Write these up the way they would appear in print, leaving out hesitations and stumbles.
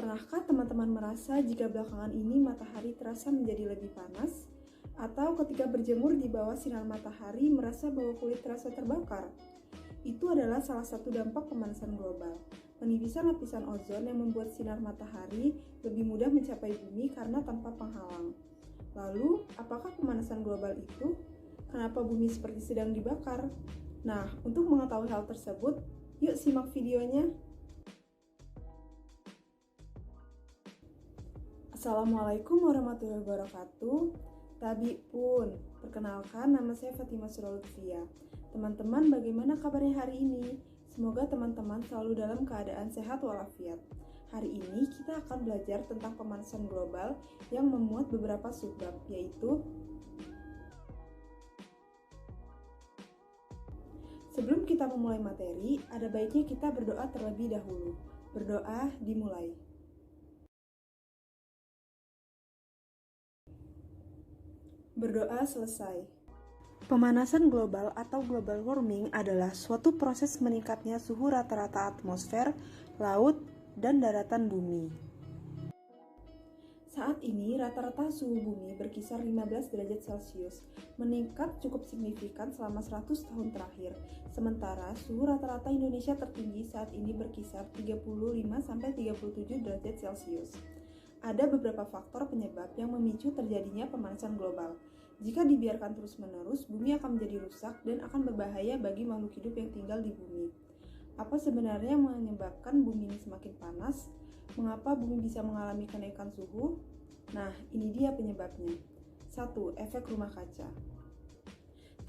Pernahkah teman-teman merasa jika belakangan ini matahari terasa menjadi lebih panas? Atau ketika berjemur di bawah sinar matahari merasa bahwa kulit terasa terbakar? Itu adalah salah satu dampak pemanasan global. Penipisan lapisan ozon yang membuat sinar matahari lebih mudah mencapai bumi karena tanpa penghalang. Lalu, apakah pemanasan global itu? Kenapa bumi seperti sedang dibakar? Nah, untuk mengetahui hal tersebut, yuk simak videonya. Assalamualaikum warahmatullahi wabarakatuh. Tabi pun, perkenalkan nama saya Fatimah Suralutfia. Teman-teman, bagaimana kabarnya hari ini? Semoga teman-teman selalu dalam keadaan sehat walafiat. Hari ini kita akan belajar tentang pemanasan global yang memuat beberapa subbab, yaitu sebelum kita memulai materi, ada baiknya kita berdoa terlebih dahulu. Berdoa dimulai. Berdoa selesai. Pemanasan global atau global warming adalah suatu proses meningkatnya suhu rata-rata atmosfer, laut, dan daratan bumi. Saat ini, rata-rata suhu bumi berkisar 15 derajat Celcius, meningkat cukup signifikan selama 100 tahun terakhir. Sementara, suhu rata-rata Indonesia tertinggi saat ini berkisar 35-37 derajat Celcius. Ada beberapa faktor penyebab yang memicu terjadinya pemanasan global. Jika dibiarkan terus-menerus, bumi akan menjadi rusak dan akan berbahaya bagi makhluk hidup yang tinggal di bumi. Apa sebenarnya yang menyebabkan bumi ini semakin panas? Mengapa bumi bisa mengalami kenaikan suhu? Nah, ini dia penyebabnya. 1. Efek rumah kaca.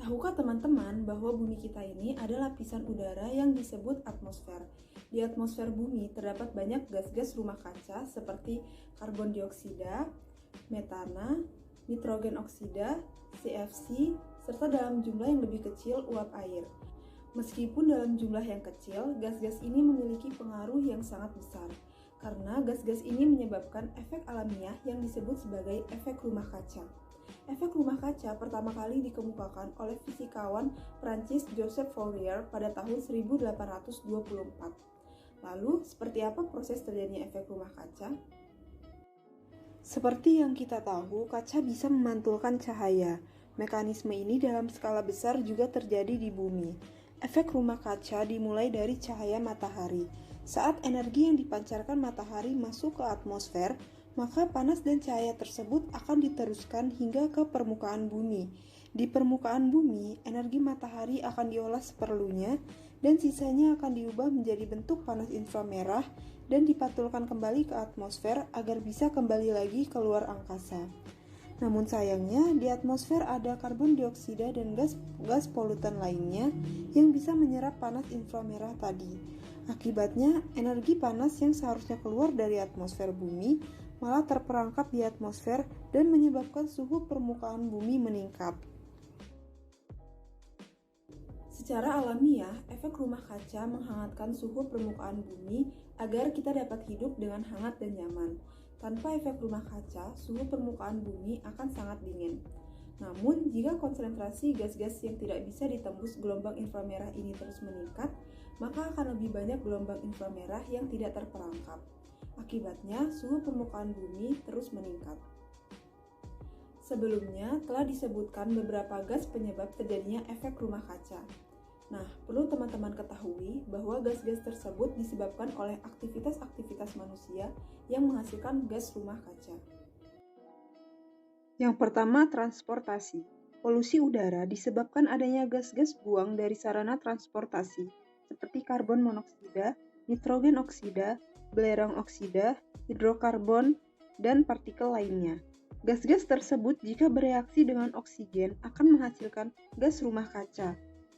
Tahukah teman-teman bahwa bumi kita ini ada lapisan udara yang disebut atmosfer? Di atmosfer bumi terdapat banyak gas-gas rumah kaca seperti karbon dioksida, metana, nitrogen oksida, CFC, serta dalam jumlah yang lebih kecil uap air. Meskipun dalam jumlah yang kecil, gas-gas ini memiliki pengaruh yang sangat besar, karena gas-gas ini menyebabkan efek alamiah yang disebut sebagai efek rumah kaca. Efek rumah kaca pertama kali dikemukakan oleh fisikawan Prancis Joseph Fourier pada tahun 1824. Lalu, seperti apa proses terjadinya efek rumah kaca? Seperti yang kita tahu, kaca bisa memantulkan cahaya. Mekanisme ini dalam skala besar juga terjadi di bumi. Efek rumah kaca dimulai dari cahaya matahari. Saat energi yang dipancarkan matahari masuk ke atmosfer, maka panas dan cahaya tersebut akan diteruskan hingga ke permukaan bumi. Di permukaan bumi, energi matahari akan diolah seperlunya dan sisanya akan diubah menjadi bentuk panas inframerah dan dipantulkan kembali ke atmosfer agar bisa kembali lagi ke luar angkasa. Namun sayangnya, di atmosfer ada karbon dioksida dan gas polutan lainnya yang bisa menyerap panas inframerah tadi. Akibatnya, energi panas yang seharusnya keluar dari atmosfer bumi malah terperangkap di atmosfer dan menyebabkan suhu permukaan bumi meningkat. Secara alamiah, efek rumah kaca menghangatkan suhu permukaan bumi agar kita dapat hidup dengan hangat dan nyaman. Tanpa efek rumah kaca, suhu permukaan bumi akan sangat dingin. Namun, jika konsentrasi gas-gas yang tidak bisa ditembus gelombang inframerah ini terus meningkat, maka akan lebih banyak gelombang inframerah yang tidak terperangkap. Akibatnya, suhu permukaan bumi terus meningkat. Sebelumnya, telah disebutkan beberapa gas penyebab terjadinya efek rumah kaca. Nah, perlu teman-teman ketahui bahwa gas-gas tersebut disebabkan oleh aktivitas-aktivitas manusia yang menghasilkan gas rumah kaca. Yang pertama, transportasi. Polusi udara disebabkan adanya gas-gas buang dari sarana transportasi, seperti karbon monoksida, nitrogen oksida, belerang oksida, hidrokarbon, dan partikel lainnya. Gas-gas tersebut jika bereaksi dengan oksigen akan menghasilkan gas rumah kaca.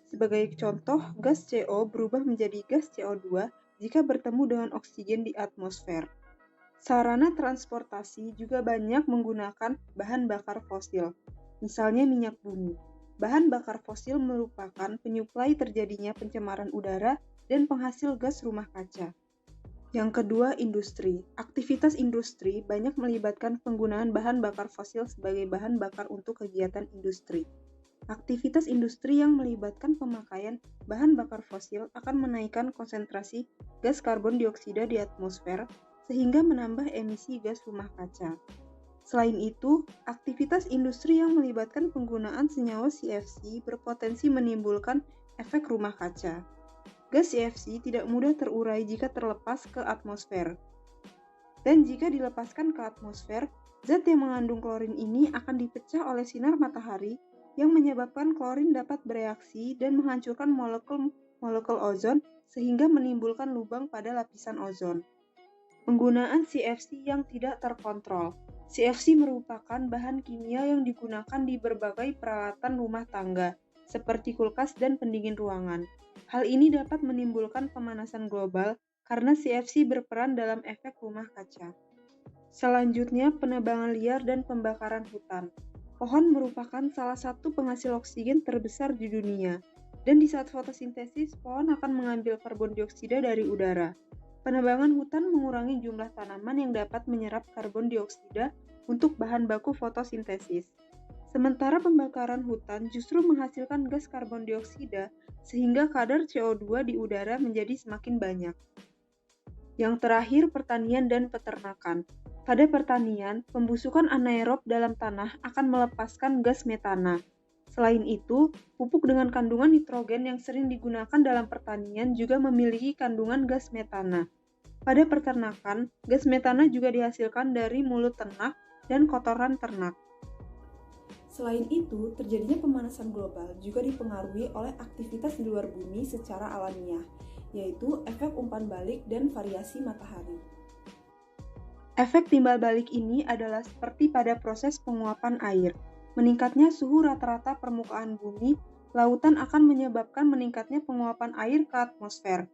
Sebagai contoh, gas CO berubah menjadi gas CO2 jika bertemu dengan oksigen di atmosfer. Sarana transportasi juga banyak menggunakan bahan bakar fosil, misalnya minyak bumi. Bahan bakar fosil merupakan penyuplai terjadinya pencemaran udara dan penghasil gas rumah kaca. Yang kedua, industri. Aktivitas industri banyak melibatkan penggunaan bahan bakar fosil sebagai bahan bakar untuk kegiatan industri. Aktivitas industri yang melibatkan pemakaian bahan bakar fosil akan menaikkan konsentrasi gas karbon dioksida di atmosfer, sehingga menambah emisi gas rumah kaca. Selain itu, aktivitas industri yang melibatkan penggunaan senyawa CFC berpotensi menimbulkan efek rumah kaca. Gas CFC tidak mudah terurai jika terlepas ke atmosfer. Dan jika dilepaskan ke atmosfer, zat yang mengandung klorin ini akan dipecah oleh sinar matahari yang menyebabkan klorin dapat bereaksi dan menghancurkan molekul ozon sehingga menimbulkan lubang pada lapisan ozon. Penggunaan CFC yang tidak terkontrol. CFC merupakan bahan kimia yang digunakan di berbagai peralatan rumah tangga, seperti kulkas dan pendingin ruangan. Hal ini dapat menimbulkan pemanasan global karena CFC berperan dalam efek rumah kaca. Selanjutnya, penebangan liar dan pembakaran hutan. Pohon merupakan salah satu penghasil oksigen terbesar di dunia, dan di saat fotosintesis, pohon akan mengambil karbon dioksida dari udara. Penebangan hutan mengurangi jumlah tanaman yang dapat menyerap karbon dioksida untuk bahan baku fotosintesis. Sementara pembakaran hutan justru menghasilkan gas karbon dioksida sehingga kadar CO2 di udara menjadi semakin banyak. Yang terakhir, pertanian dan peternakan. Pada pertanian, pembusukan anaerob dalam tanah akan melepaskan gas metana. Selain itu, pupuk dengan kandungan nitrogen yang sering digunakan dalam pertanian juga memiliki kandungan gas metana. Pada peternakan, gas metana juga dihasilkan dari mulut ternak dan kotoran ternak. Selain itu, terjadinya pemanasan global juga dipengaruhi oleh aktivitas di luar bumi secara alamiah, yaitu efek umpan balik dan variasi matahari. Efek timbal balik ini adalah seperti pada proses penguapan air. Meningkatnya suhu rata-rata permukaan bumi, lautan akan menyebabkan meningkatnya penguapan air ke atmosfer.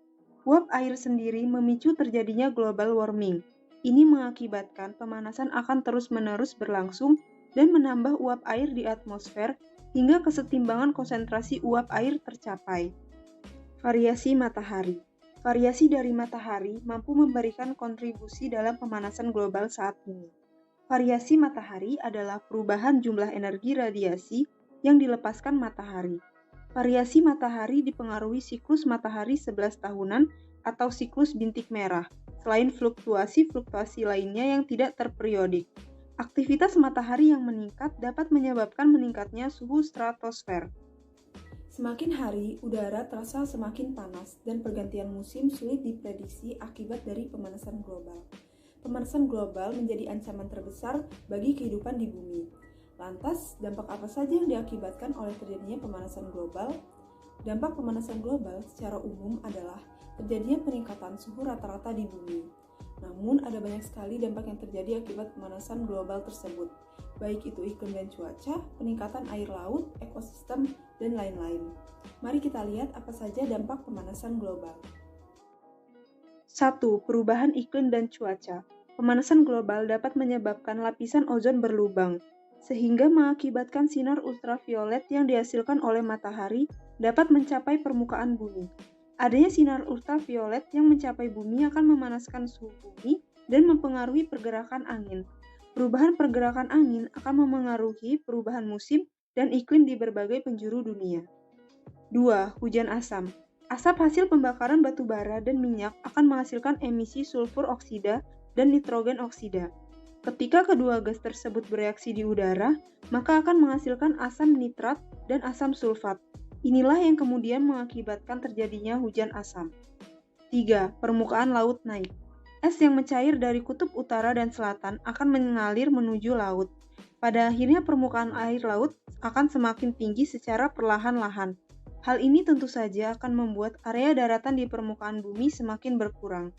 Uap air sendiri memicu terjadinya global warming. Ini mengakibatkan pemanasan akan terus-menerus berlangsung dan menambah uap air di atmosfer hingga kesetimbangan konsentrasi uap air tercapai. Variasi matahari. Variasi dari matahari mampu memberikan kontribusi dalam pemanasan global saat ini. Variasi matahari adalah perubahan jumlah energi radiasi yang dilepaskan matahari. Variasi matahari dipengaruhi siklus matahari 11 tahunan atau siklus bintik merah, selain fluktuasi-fluktuasi lainnya yang tidak terperiodik. Aktivitas matahari yang meningkat dapat menyebabkan meningkatnya suhu stratosfer. Semakin hari, udara terasa semakin panas dan pergantian musim sulit diprediksi akibat dari pemanasan global. Pemanasan global menjadi ancaman terbesar bagi kehidupan di bumi. Lantas, dampak apa saja yang diakibatkan oleh terjadinya pemanasan global? Dampak pemanasan global secara umum adalah terjadinya peningkatan suhu rata-rata di bumi. Namun, ada banyak sekali dampak yang terjadi akibat pemanasan global tersebut, baik itu iklim dan cuaca, peningkatan air laut, ekosistem, dan lain-lain. Mari kita lihat apa saja dampak pemanasan global. 1. Perubahan iklim dan cuaca. Pemanasan global dapat menyebabkan lapisan ozon berlubang, sehingga mengakibatkan sinar ultraviolet yang dihasilkan oleh matahari dapat mencapai permukaan bumi. Adanya sinar ultraviolet yang mencapai bumi akan memanaskan suhu bumi dan mempengaruhi pergerakan angin. Perubahan pergerakan angin akan memengaruhi perubahan musim dan iklim di berbagai penjuru dunia. 2. Hujan asam. Asap hasil pembakaran batu bara dan minyak akan menghasilkan emisi sulfur oksida dan nitrogen oksida. Ketika kedua gas tersebut bereaksi di udara, maka akan menghasilkan asam nitrat dan asam sulfat. Inilah yang kemudian mengakibatkan terjadinya hujan asam. 3. Permukaan laut naik. Es yang mencair dari kutub utara dan selatan akan mengalir menuju laut. Pada akhirnya permukaan air laut akan semakin tinggi secara perlahan-lahan. Hal ini tentu saja akan membuat area daratan di permukaan bumi semakin berkurang.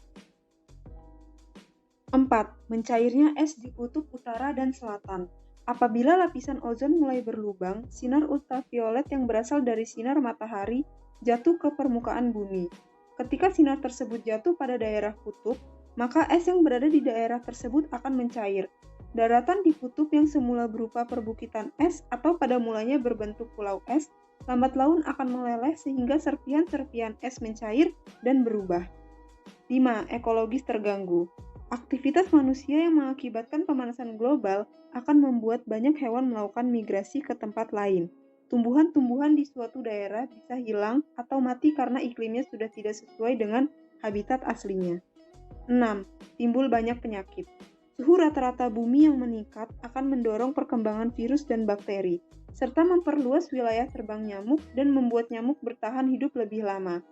4. Mencairnya es di kutub utara dan selatan. Apabila lapisan ozon mulai berlubang, sinar ultraviolet yang berasal dari sinar matahari jatuh ke permukaan bumi. Ketika sinar tersebut jatuh pada daerah kutub, maka es yang berada di daerah tersebut akan mencair. Daratan di kutub yang semula berupa perbukitan es atau pada mulanya berbentuk pulau es, lambat laun akan meleleh sehingga serpihan-serpihan es mencair dan berubah. 5. Ekologis terganggu. Aktivitas manusia yang mengakibatkan pemanasan global akan membuat banyak hewan melakukan migrasi ke tempat lain. Tumbuhan-tumbuhan di suatu daerah bisa hilang atau mati karena iklimnya sudah tidak sesuai dengan habitat aslinya. 6. Timbul banyak penyakit. Suhu rata-rata bumi yang meningkat akan mendorong perkembangan virus dan bakteri, serta memperluas wilayah terbang nyamuk dan membuat nyamuk bertahan hidup lebih lama.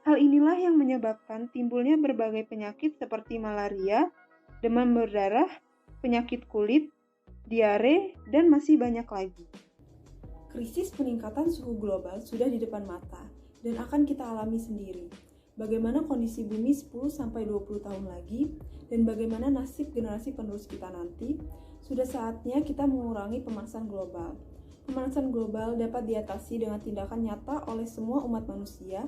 Hal inilah yang menyebabkan timbulnya berbagai penyakit seperti malaria, demam berdarah, penyakit kulit, diare, dan masih banyak lagi. Krisis peningkatan suhu global sudah di depan mata dan akan kita alami sendiri. Bagaimana kondisi bumi 10-20 tahun lagi, dan bagaimana nasib generasi penerus kita nanti, sudah saatnya kita mengurangi pemanasan global. Pemanasan global dapat diatasi dengan tindakan nyata oleh semua umat manusia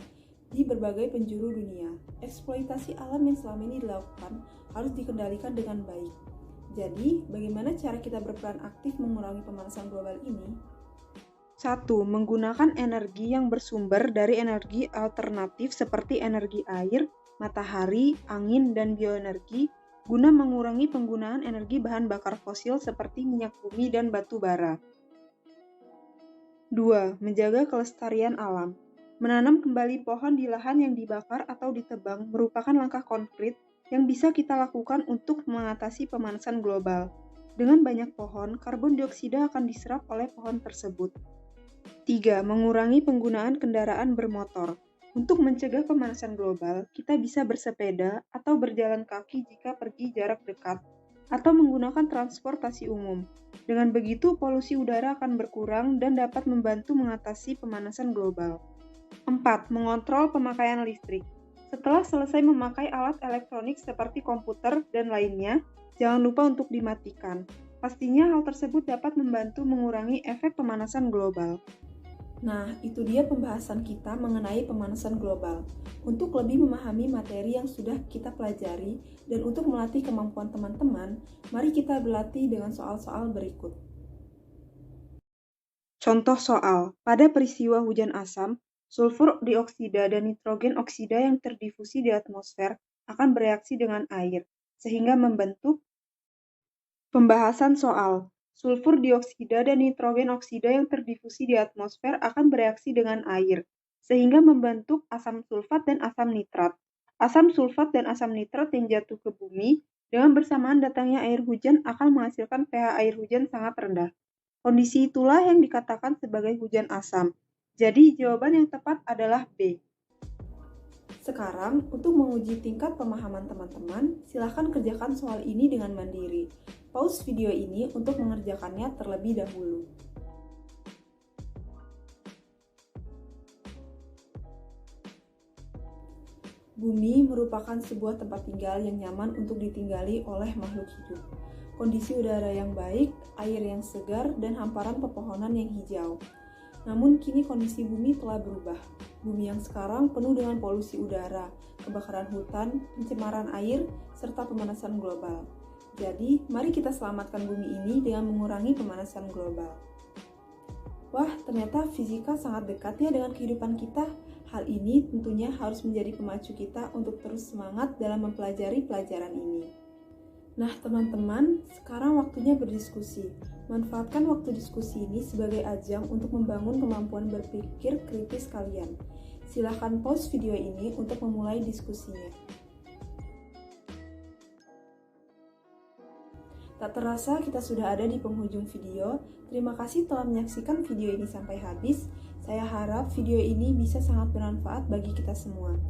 di berbagai penjuru dunia. Eksploitasi alam yang selama ini dilakukan harus dikendalikan dengan baik. Jadi, bagaimana cara kita berperan aktif mengurangi pemanasan global ini? 1. Menggunakan energi yang bersumber dari energi alternatif seperti energi air, matahari, angin, dan bioenergi guna mengurangi penggunaan energi bahan bakar fosil seperti minyak bumi dan batu bara. 2. Menjaga kelestarian alam. Menanam kembali pohon di lahan yang dibakar atau ditebang merupakan langkah konkret yang bisa kita lakukan untuk mengatasi pemanasan global. Dengan banyak pohon, karbon dioksida akan diserap oleh pohon tersebut. 3. Mengurangi penggunaan kendaraan bermotor. Untuk mencegah pemanasan global, kita bisa bersepeda atau berjalan kaki jika pergi jarak dekat, atau menggunakan transportasi umum. Dengan begitu, polusi udara akan berkurang dan dapat membantu mengatasi pemanasan global. 4. Mengontrol pemakaian listrik. Setelah selesai memakai alat elektronik seperti komputer dan lainnya, jangan lupa untuk dimatikan. Pastinya hal tersebut dapat membantu mengurangi efek pemanasan global. Nah, itu dia pembahasan kita mengenai pemanasan global. Untuk lebih memahami materi yang sudah kita pelajari dan untuk melatih kemampuan teman-teman, mari kita berlatih dengan soal-soal berikut. Contoh soal, pada peristiwa hujan asam, sulfur dioksida dan nitrogen oksida yang terdifusi di atmosfer akan bereaksi dengan air, sehingga membentuk. Pembahasan soal, sulfur dioksida dan nitrogen oksida yang terdifusi di atmosfer akan bereaksi dengan air, sehingga membentuk asam sulfat dan asam nitrat. Asam sulfat dan asam nitrat yang jatuh ke bumi, dengan bersamaan datangnya air hujan akan menghasilkan pH air hujan sangat rendah. Kondisi itulah yang dikatakan sebagai hujan asam. Jadi, jawaban yang tepat adalah B. Sekarang, untuk menguji tingkat pemahaman teman-teman, silakan kerjakan soal ini dengan mandiri. Pause video ini untuk mengerjakannya terlebih dahulu. Bumi merupakan sebuah tempat tinggal yang nyaman untuk ditinggali oleh makhluk hidup. Kondisi udara yang baik, air yang segar, dan hamparan pepohonan yang hijau. Namun kini kondisi bumi telah berubah. Bumi yang sekarang penuh dengan polusi udara, kebakaran hutan, pencemaran air, serta pemanasan global. Jadi, mari kita selamatkan bumi ini dengan mengurangi pemanasan global. Wah, ternyata fisika sangat dekat ya dengan kehidupan kita. Hal ini tentunya harus menjadi pemacu kita untuk terus semangat dalam mempelajari pelajaran ini. Nah, teman-teman, sekarang waktunya berdiskusi. Manfaatkan waktu diskusi ini sebagai ajang untuk membangun kemampuan berpikir kritis kalian. Silahkan pause video ini untuk memulai diskusinya. Tak terasa kita sudah ada di penghujung video. Terima kasih telah menyaksikan video ini sampai habis. Saya harap video ini bisa sangat bermanfaat bagi kita semua.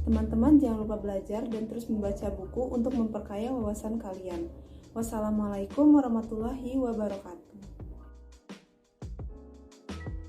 Teman-teman jangan lupa belajar dan terus membaca buku untuk memperkaya wawasan kalian. Wassalamualaikum warahmatullahi wabarakatuh.